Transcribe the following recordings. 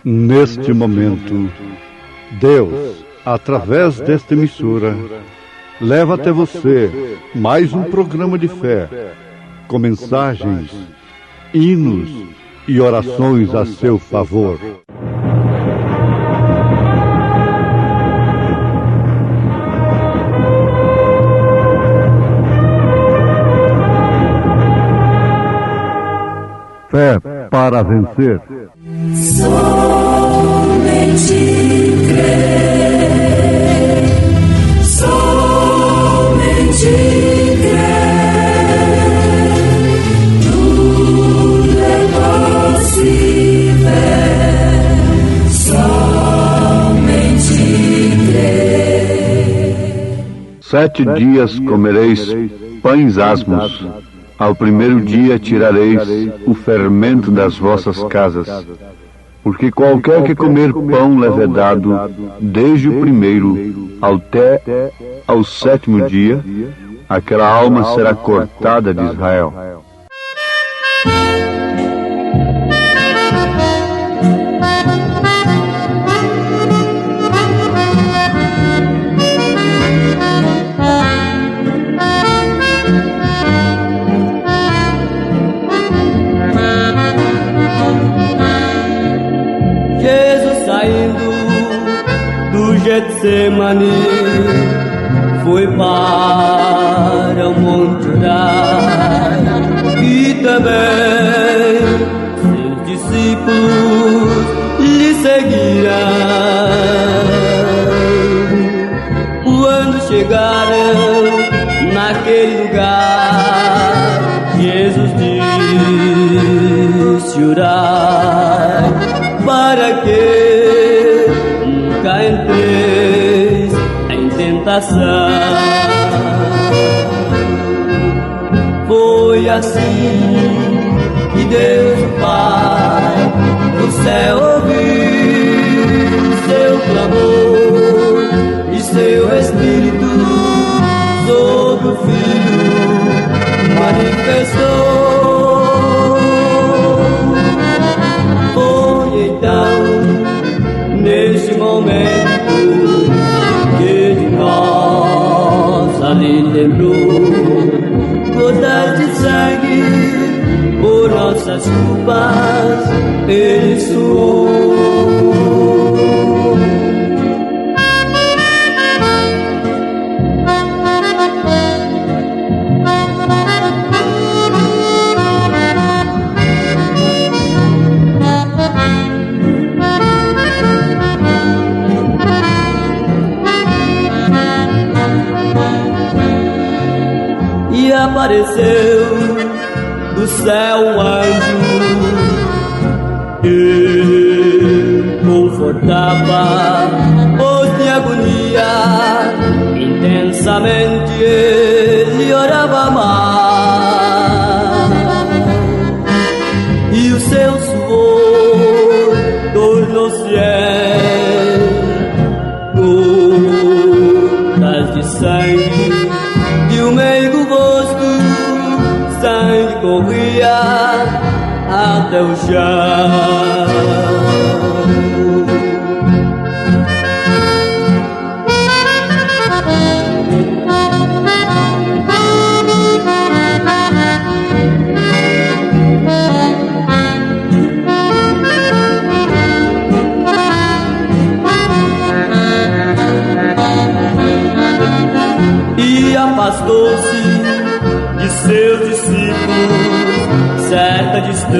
Neste momento, Deus, através desta emissora, leva até você mais um programa de fé, com mensagens, hinos e orações a seu favor. Fé para vencer. Somente crer, somente crer, tudo é possível, somente crer. 7 dias comereis pães asmos, ao primeiro dia tirareis o fermento das vossas casas. Porque qualquer que comer pão levedado, desde o primeiro até ao 7º dia, aquela alma será cortada de Israel. Getsemane foi para o monte orar, e também seus discípulos lhe seguirão. Quando chegaram naquele lugar, Jesus disse: orai para que nunca entreis em tentação. Foi assim que Deus o Pai do céu ouviu seu clamor e seu Espírito sobre o Filho manifestou. Foi então neste momento que de nós ali lembrou, gotas de sangue por nossas culpas ele suou. E apareceu do céu um anjo que confortava os de agonia. Intensamente ele orava mais, e o seu suor tornou-se gotas de sangue de um meigo rosto. Sangue corria até o chão. certa distância,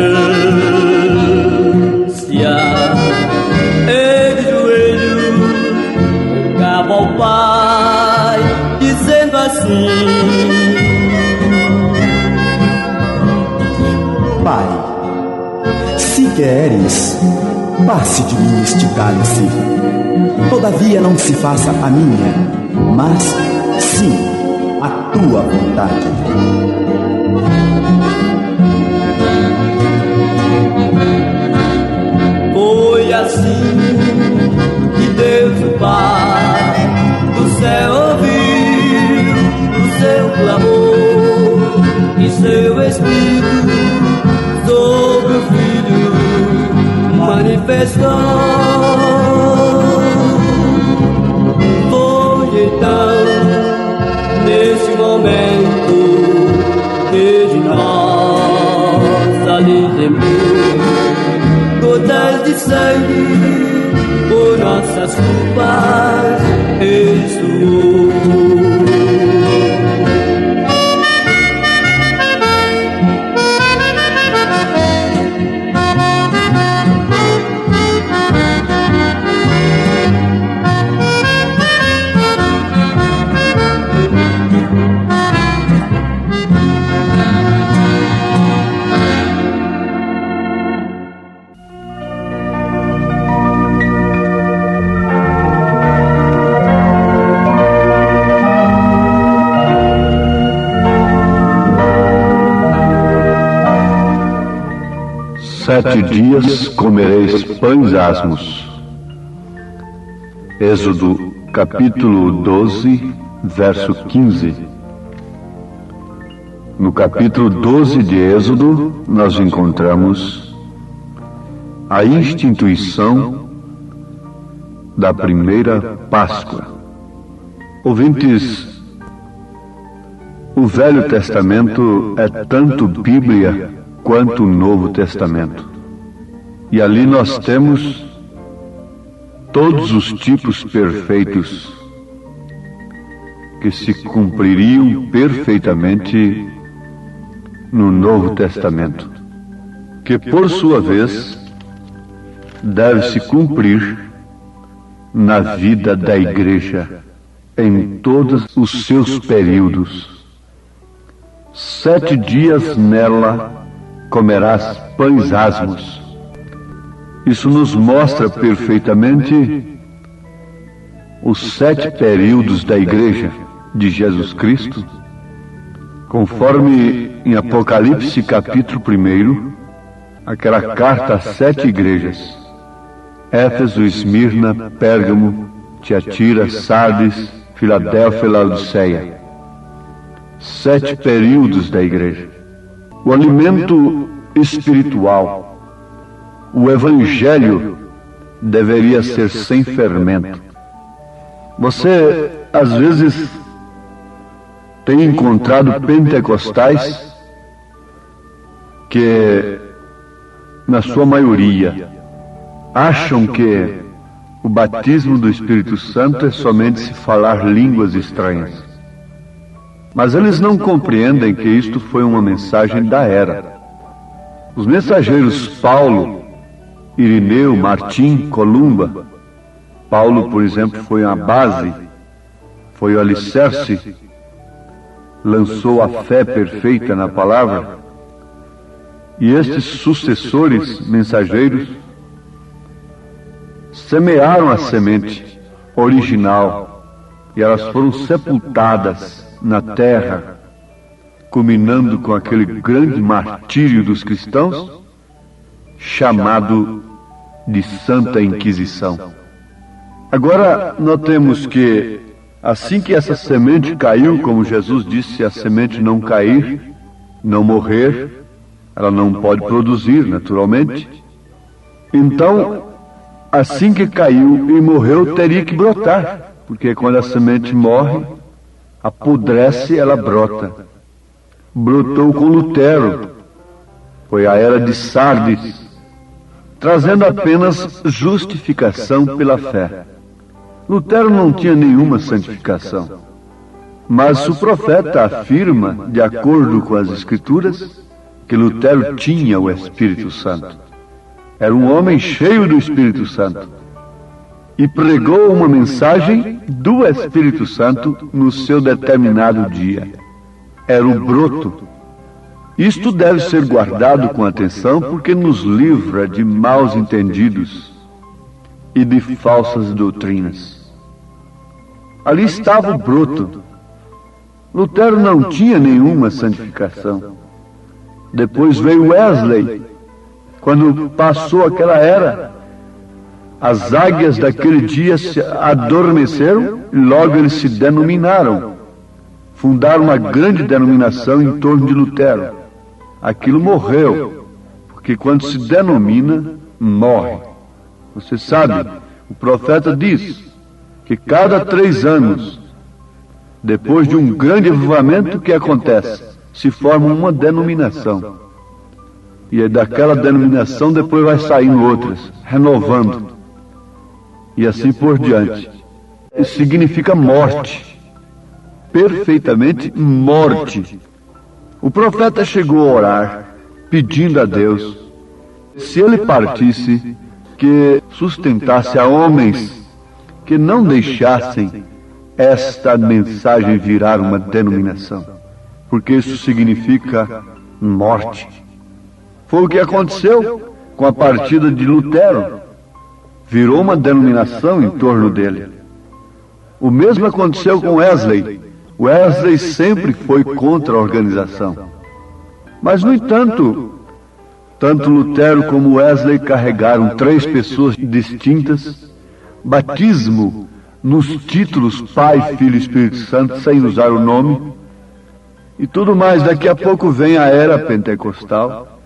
e de joelhos, um cabo ao Pai, dizendo assim: Pai, se queres, passe de mim este cálice. Todavia não se faça a minha, mas sim a tua vontade. Foi assim que Deus o Pai do céu ouviu o seu clamor e seu Espírito sobre o Filho manifestou. Foi então, nesse momento, que de nós ali temblou gotas de sangue por nossas culpas ressoou. Sete dias comereis pães asmos. Êxodo capítulo 12, verso 15. No capítulo 12 de Êxodo, nós encontramos a instituição da primeira Páscoa. Ouvintes, o Velho Testamento é tanto Bíblia quanto o Novo Testamento. E ali nós temos todos os tipos perfeitos que se cumpririam perfeitamente no Novo Testamento, que por sua vez deve se cumprir na vida da Igreja em todos os seus períodos. 7 dias nela comerás pães asmos. Isso nos mostra perfeitamente os 7 períodos da Igreja de Jesus Cristo, conforme em Apocalipse capítulo 1, aquela carta às 7 igrejas: Éfeso, Esmirna, Pérgamo, Tiatira, Sardes, Filadélfia e Laodiceia. 7 períodos da Igreja. O alimento espiritual, o Evangelho, deveria ser sem fermento. Você, às vezes, tem encontrado pentecostais que, na sua maioria, acham que o batismo do Espírito Santo é somente se falar línguas estranhas. Mas eles não compreendem que isto foi uma mensagem da era. Os mensageiros Paulo, Irineu, Martim, Columba. Paulo, por exemplo, foi a base, foi o alicerce, lançou a fé perfeita na palavra. E estes sucessores mensageiros semearam a semente original e elas foram sepultadas na terra, culminando com aquele grande martírio dos cristãos, chamado de Santa Inquisição. Agora, notemos que, assim que essa semente caiu, como Jesus disse, se a semente não cair, não morrer, ela não pode produzir, naturalmente. Então, assim que caiu e morreu, teria que brotar, porque quando a semente morre, apodrece, ela brota. Brotou com Lutero, foi a era de Sardes, trazendo apenas justificação pela fé. Lutero não tinha nenhuma santificação, mas o profeta afirma, de acordo com as Escrituras, que Lutero tinha o Espírito Santo. Era um homem cheio do Espírito Santo. E pregou uma mensagem do Espírito Santo no seu determinado dia. Era o broto. Isto deve ser guardado com atenção porque nos livra de maus entendidos e de falsas doutrinas. Ali estava o broto. Lutero não tinha nenhuma santificação. Depois veio Wesley. Quando passou aquela era, as águias daquele dia se adormeceram e logo eles se denominaram. Fundaram uma grande denominação em torno de Lutero. Aquilo morreu, porque quando se denomina, morre. Você sabe, o profeta diz que cada 3 anos, depois de um grande avivamento, o que acontece? Se forma uma denominação. E daquela denominação depois vai saindo outras, renovando. E assim por diante. Isso significa morte. Perfeitamente morte. O profeta chegou a orar, pedindo a Deus, se ele partisse, que sustentasse a homens que não deixassem esta mensagem virar uma denominação, porque isso significa morte. Foi o que aconteceu com a partida de Lutero. Virou uma denominação em torno dele. O mesmo aconteceu com Wesley. Wesley sempre foi contra a organização. Mas, no entanto, tanto Lutero como Wesley carregaram 3 pessoas distintas, batismo nos títulos Pai, Filho e Espírito Santo, sem usar o nome, e tudo mais. Daqui a pouco vem a era pentecostal,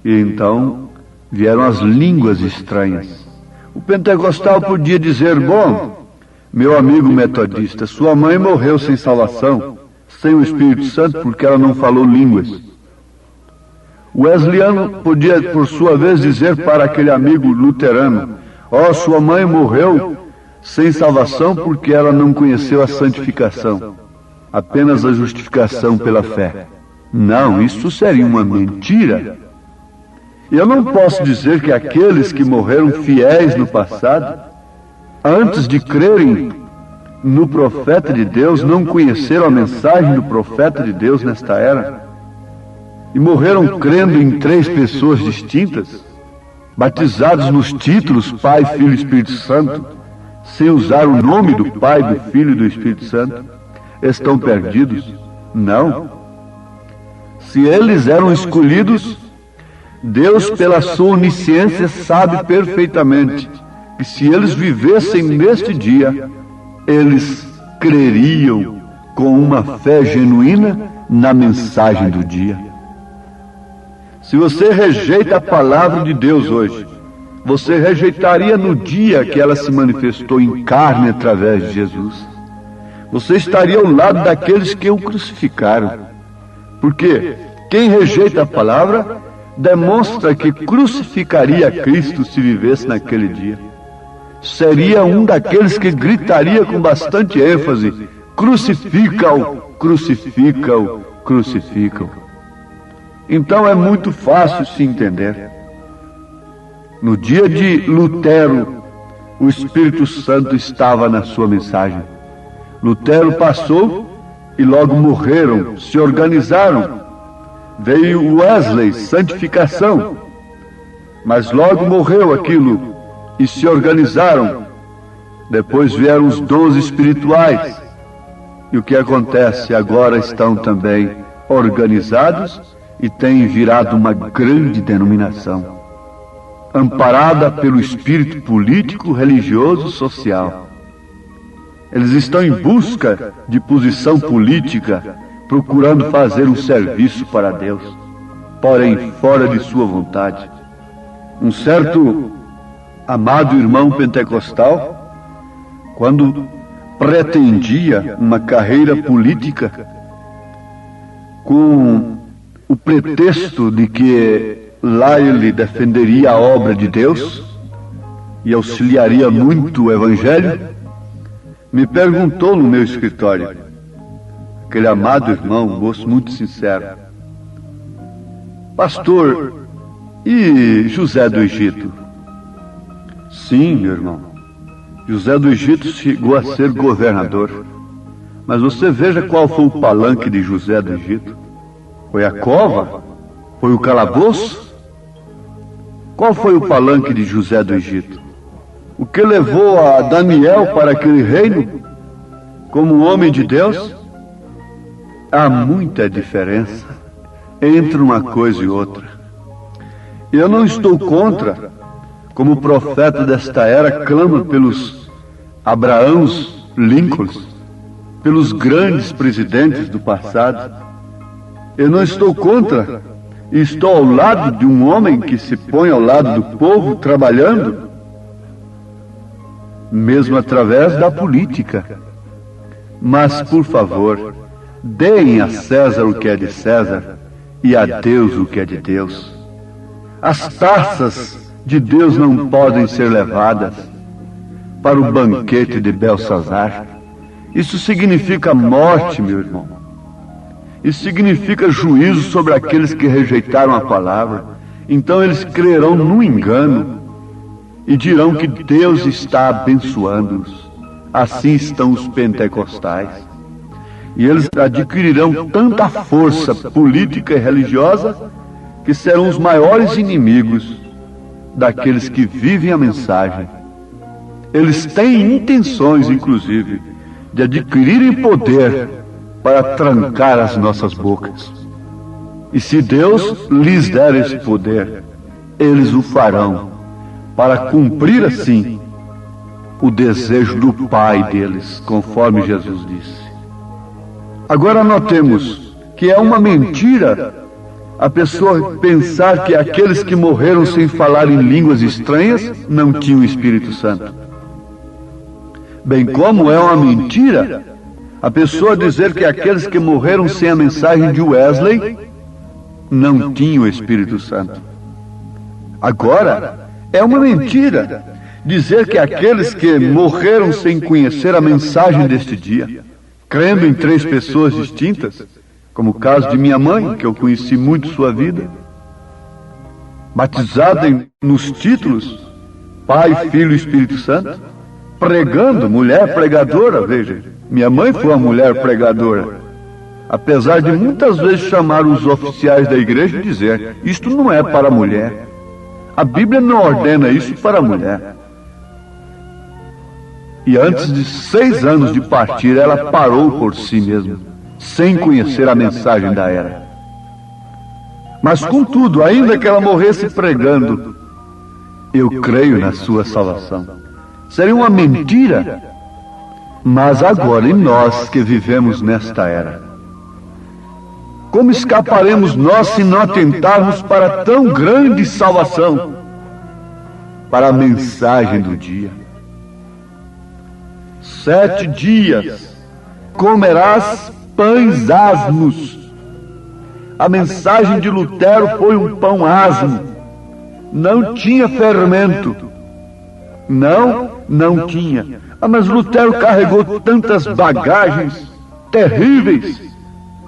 e então vieram as línguas estranhas. O pentecostal podia dizer: bom, meu amigo metodista, sua mãe morreu sem salvação, sem o Espírito Santo, porque ela não falou línguas. O wesleyano podia, por sua vez, dizer para aquele amigo luterano: ó, sua mãe morreu sem salvação porque ela não conheceu a santificação, apenas a justificação pela fé. Não, isso seria uma mentira. Eu não posso dizer que aqueles que morreram fiéis no passado, antes de crerem no profeta de Deus, não conheceram a mensagem do profeta de Deus nesta era, e morreram crendo em 3 pessoas distintas, batizados nos títulos Pai, Filho e Espírito Santo, sem usar o nome do Pai, do Filho e do Espírito Santo, estão perdidos? Não. Se eles eram escolhidos, Deus, pela sua onisciência, sabe perfeitamente que se eles vivessem neste dia, eles creriam com uma fé genuína na mensagem do dia. Se você rejeita a palavra de Deus hoje, você rejeitaria no dia que ela se manifestou em carne através de Jesus. Você estaria ao lado daqueles que o crucificaram. Porque quem rejeita a palavra demonstra que crucificaria Cristo se vivesse naquele dia. Seria um daqueles que gritaria com bastante ênfase: crucifica-o, crucifica-o, crucifica-o. Então é muito fácil se entender. No dia de Lutero, o Espírito Santo estava na sua mensagem. Lutero passou e logo morreram, se organizaram. Veio Wesley, santificação, mas logo morreu aquilo e se organizaram. Depois vieram os dons espirituais. E o que acontece? Agora estão também organizados e têm virado uma grande denominação, amparada pelo espírito político, religioso, social. Eles estão em busca de posição política, procurando fazer um serviço para Deus, porém fora de sua vontade. Um certo amado irmão pentecostal, quando pretendia uma carreira política, com o pretexto de que lá ele defenderia a obra de Deus e auxiliaria muito o Evangelho, me perguntou no meu escritório, aquele amado irmão, um moço muito sincero: Pastor, e José do Egito? Sim, meu irmão. José do Egito chegou a ser governador. Mas você veja qual foi o palanque de José do Egito. Foi a cova? Foi o calabouço? Qual foi o palanque de José do Egito? O que levou a Daniel para aquele reino como homem de Deus? Há muita diferença entre uma coisa e outra. Eu não estou contra, como o profeta desta era clama pelos Abraãos, Lincolns, pelos grandes presidentes do passado. Eu não estou contra, e estou ao lado de um homem que se põe ao lado do povo trabalhando, mesmo através da política. Mas, por favor, deem a César o que é de César e a Deus o que é de Deus. As taças de Deus não podem ser levadas para o banquete de Belsazar. Isso significa morte, meu irmão. Isso significa juízo sobre aqueles que rejeitaram a palavra. Então eles crerão no engano e dirão que Deus está abençoando-os. Assim estão os pentecostais. E eles adquirirão tanta força política e religiosa que serão os maiores inimigos daqueles que vivem a mensagem. Eles têm intenções, inclusive, de adquirirem poder para trancar as nossas bocas. E se Deus lhes der esse poder, eles o farão, para cumprir assim o desejo do Pai deles, conforme Jesus disse. Agora notemos que é uma mentira a pessoa pensar que aqueles que morreram sem falar em línguas estranhas não tinham o Espírito Santo. Bem como é uma mentira a pessoa dizer que aqueles que morreram sem a mensagem de Wesley não tinham o Espírito Santo. Agora, é uma mentira dizer que aqueles que morreram sem conhecer a mensagem deste dia, crendo em 3 pessoas distintas, como o caso de minha mãe, que eu conheci muito sua vida, batizada nos títulos Pai, Filho e Espírito Santo, pregando, mulher pregadora, veja, minha mãe foi uma mulher pregadora, apesar de muitas vezes chamar os oficiais da igreja e dizer, isto não é para a mulher, a Bíblia não ordena isso para a mulher. E antes de 6 anos de partir, ela parou por si mesma, sem conhecer a mensagem da era. Mas contudo, ainda que ela morresse pregando, eu creio na sua salvação. Seria uma mentira, mas agora, e nós que vivemos nesta era, como escaparemos nós se não atentarmos para tão grande salvação, para a mensagem do dia? 7 dias comerás pães asmos. A mensagem de Lutero foi um pão asmo. Não tinha fermento. Não tinha. Mas Lutero carregou tantas bagagens terríveis.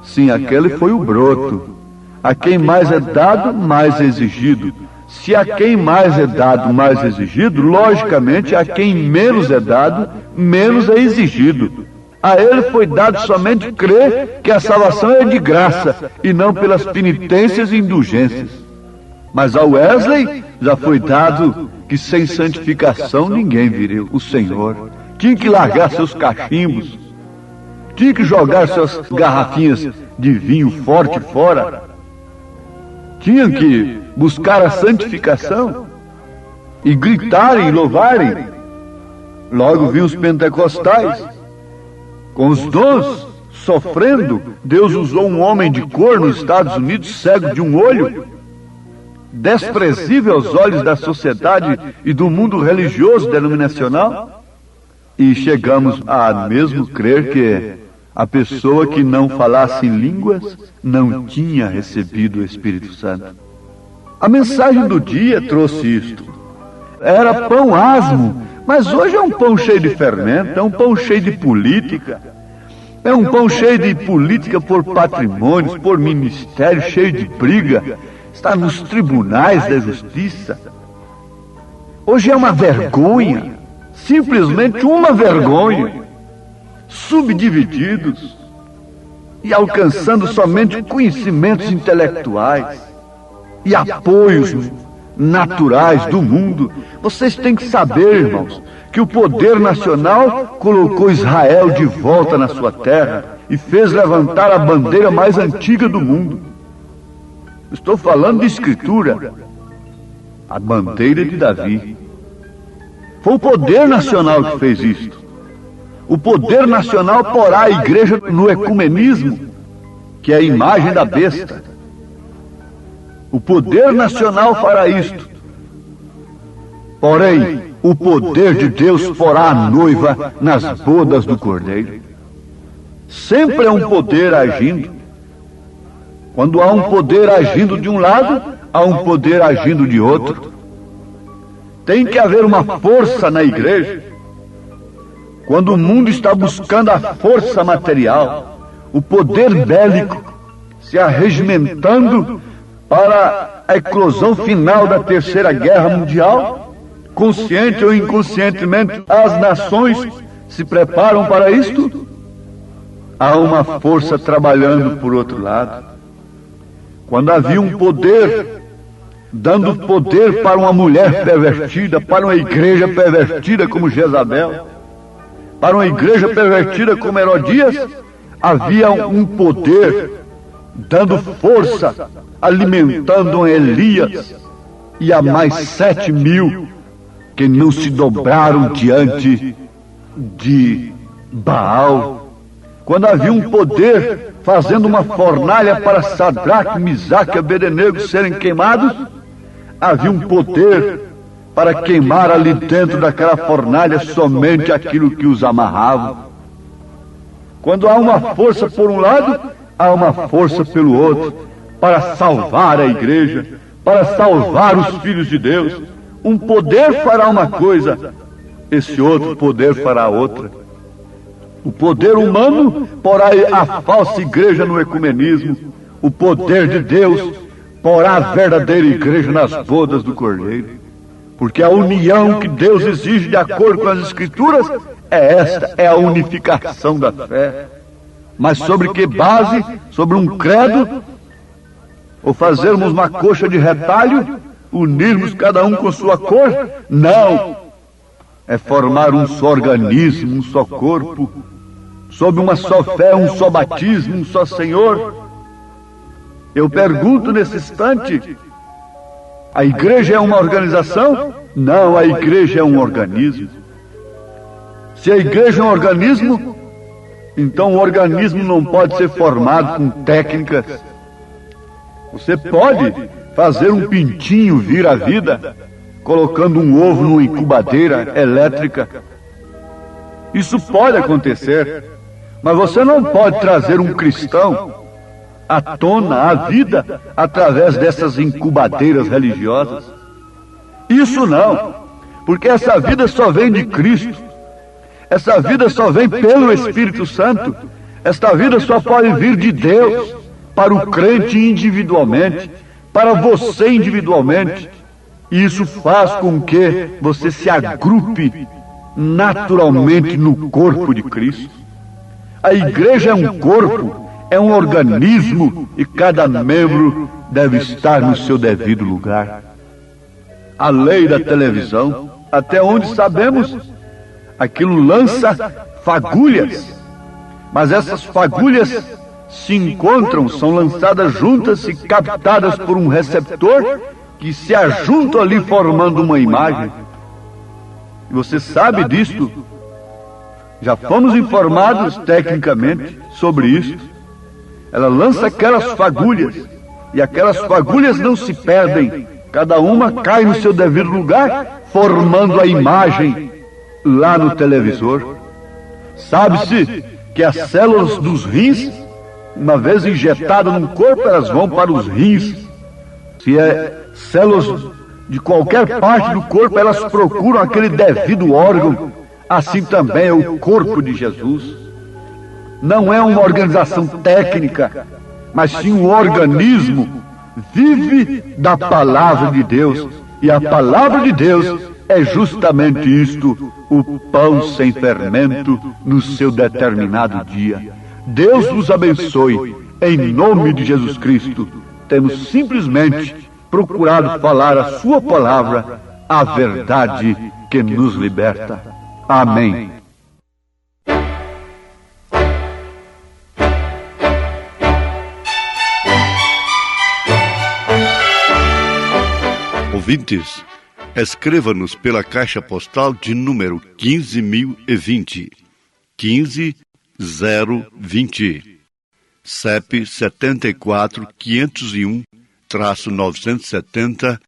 Sim, aquele foi o broto. A quem mais é dado, mais é exigido. Se a quem mais é dado, mais é exigido, logicamente a quem menos é dado, menos é exigido. A ele foi dado somente crer que a salvação é de graça e não pelas penitências e indulgências. Mas a Wesley já foi dado que sem santificação ninguém viria o Senhor. Tinha que largar seus cachimbos, tinha que jogar suas garrafinhas de vinho forte fora, tinha que buscar a santificação e gritarem e louvarem. Logo vinham os pentecostais com os dons, sofrendo. Deus usou um homem de cor nos Estados Unidos, cego de um olho, desprezível aos olhos da sociedade e do mundo religioso denominacional, e chegamos a mesmo crer que a pessoa que não falasse em línguas não tinha recebido o Espírito Santo. A mensagem do dia trouxe isto. Era pão asmo, mas hoje é um pão cheio de fermento, é um pão cheio de política, é um pão cheio de política por patrimônios, por ministério, cheio de briga. está nos tribunais da justiça. Hoje é uma vergonha, simplesmente uma vergonha, subdivididos e alcançando somente conhecimentos intelectuais e apoios naturais do mundo. Vocês têm que saber, irmãos, que o poder nacional colocou Israel de volta na sua terra e fez levantar a bandeira mais antiga do mundo. Estou falando de escritura, a bandeira de Davi. Foi o poder nacional que fez isto. O poder nacional porá a igreja no ecumenismo, que é a imagem da besta. O poder nacional fará isto. Porém, o poder de Deus porá a noiva nas bodas do Cordeiro. Sempre é um poder agindo. Quando há um poder agindo de um lado, há um poder agindo de outro. Tem que haver uma força na igreja. Quando o mundo está buscando a força material, o poder bélico, se arregimentando para a eclosão final da Terceira Guerra Mundial, consciente ou inconscientemente, as nações se preparam para isto. Há uma força trabalhando por outro lado. Quando havia um poder, dando poder para uma mulher pervertida, para uma igreja pervertida como Jezabel, para uma igreja pervertida como Herodias, havia um poder dando força, alimentando Elias e a mais 7.000 que não se dobraram diante de Baal. Quando havia um poder fazendo uma fornalha para Sadraque, Misaque e Abednego serem queimados, havia um poder para queimar ali dentro daquela fornalha somente aquilo que os amarrava. Quando há uma força por um lado, há uma força pelo outro, para salvar a igreja, para salvar os filhos de Deus. Um poder fará uma coisa, esse outro poder fará outra. O poder humano porá a falsa igreja no ecumenismo. O poder de Deus porá a verdadeira igreja nas bodas do Cordeiro. Porque a união que Deus exige de acordo com as Escrituras é esta, é a unificação da fé. Mas sobre que base? Sobre um credo? Ou fazermos uma coxa de retalho? Unirmos cada um com sua cor? Não! É formar um só organismo, um só corpo, sob uma só fé, um só batismo, um só Senhor. Eu pergunto nesse instante, a igreja é uma organização? Não, a igreja é um organismo. Se a igreja é um organismo, então o organismo não pode ser formado com técnicas. Você pode fazer um pintinho vir à vida, colocando um ovo numa incubadeira elétrica. Isso pode acontecer, mas você não pode trazer um cristão à tona, à vida, através dessas incubadeiras religiosas. Isso não, porque essa vida só vem de Cristo. Essa vida só vem pelo Espírito Santo. Esta vida só pode vir de Deus, para o crente individualmente, para você individualmente. E isso faz com que você se agrupe naturalmente no corpo de Cristo. A igreja é um corpo, é um organismo, e cada membro deve estar no seu devido lugar. A lei da televisão, até onde sabemos, aquilo lança fagulhas, mas essas fagulhas se encontram, são lançadas juntas e captadas por um receptor que se ajuntam ali formando uma imagem. E você sabe disto. Já fomos informados tecnicamente sobre isso. Ela lança aquelas fagulhas, e aquelas fagulhas não se perdem. Cada uma cai no seu devido lugar, formando a imagem lá no televisor. Sabe-se que as células dos rins, uma vez injetadas no corpo, elas vão para os rins. Se é células de qualquer parte do corpo, elas procuram aquele devido órgão. Assim também é o corpo de Jesus. Não é uma organização técnica, mas sim um organismo vive da palavra de Deus. E a palavra de Deus é justamente isto, o pão sem fermento no seu determinado dia. Deus vos abençoe, em nome de Jesus Cristo. Temos simplesmente procurado falar a sua palavra, a verdade que nos liberta. Amém. Ouvintes, escreva-nos pela caixa postal de número 15.020, 15020, CEP 74.501-970,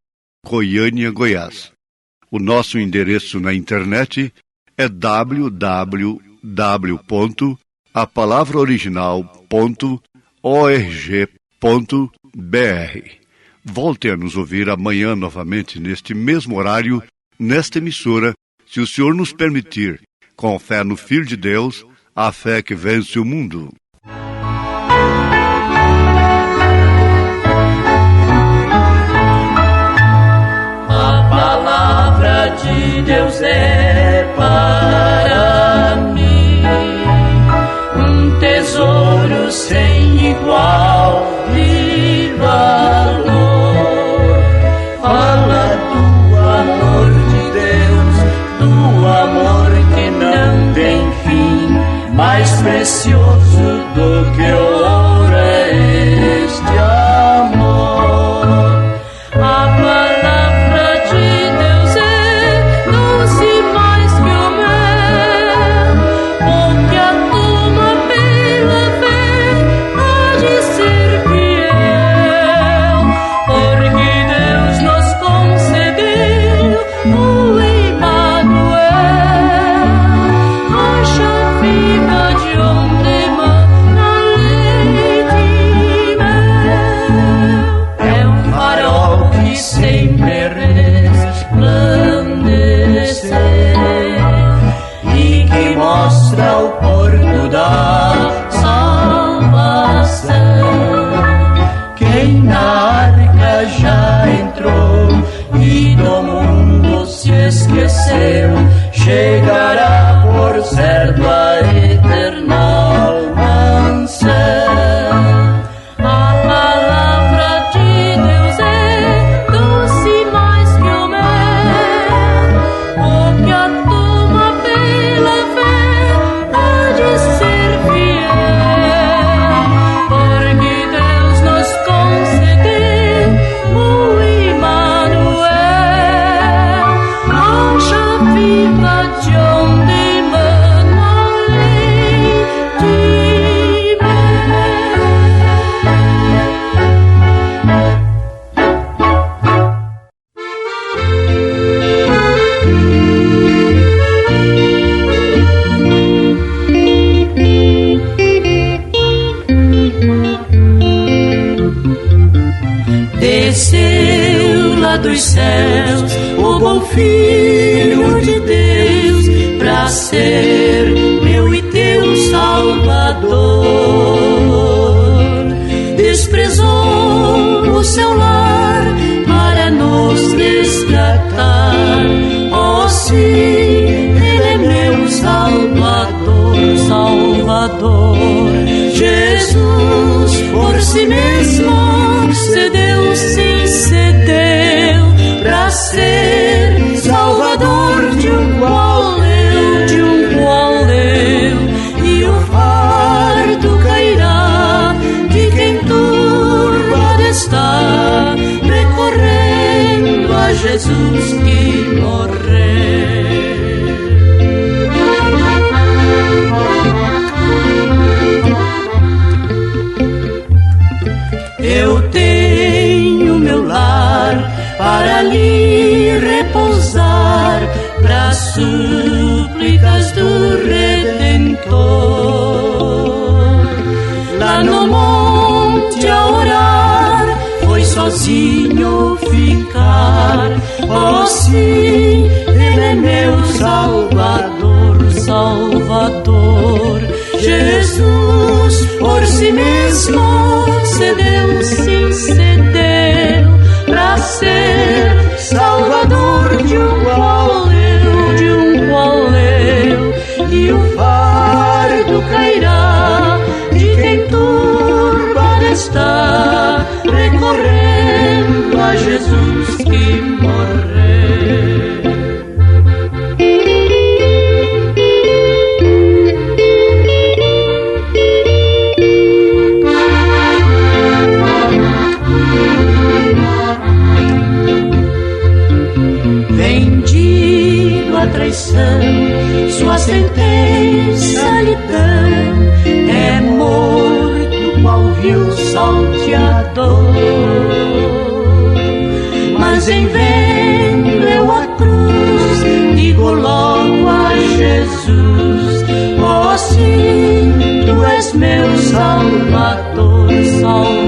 Goiânia, Goiás. O nosso endereço na internet é www.apalavraoriginal.org.br. Volte a nos ouvir amanhã novamente neste mesmo horário, nesta emissora, se o Senhor nos permitir, com fé no Filho de Deus, a fé que vence o mundo. A palavra de Deus é para mim um tesouro sem igual de valor. Fala do amor de Deus, do amor que não tem fim, mais precioso do que o ouro é este amor. A palavra de Deus é doce mais que o mel, porque a toma pela fé há de ser fiel, porque Deus nos concedeu o Emmanuel, a chave de onde mana leite e mel. É um farol que sempre resplandecer e que mostra o porto da salvação. Quem na arca já entrou e do mundo se esqueceu, chegará por certo a eternal mansão. A palavra de Deus é doce mais que o mel, porque a toma pela fé há de ser fiel, porque Deus nos concedeu o Emmanuel, a chave de onde mana leite e mel. Desceu lá dos céus o bom Filho de Deus pra ser meu e teu Salvador. Desprezou o seu lar para nos resgatar. Oh, sim, Ele é meu Salvador, Salvador. Jesus por si mesmo cedeu, sim, cedeu pra ser Salvador de um qual eu, e o fardo cairá de quem turbado está, recorrendo a Jesus que morreu. Eu tenho meu lar para lhe repousar, para súplicas do Redentor. Lá no monte a orar, foi sozinho ficar. Oh, sim, Ele é meu Salvador, Salvador. Jesus por si mesmo cedeu, sim, cedeu ser salvador de um qual eu, e o fardo cairá de quem turbado está, recorrendo a Jesus que morreu. Vendido à traição, sua sentença lhe dão, é morto qual vil salteador. Mas em vendo eu a cruz, digo logo a Jesus: oh sim, tu és meu Salvador, Salvador.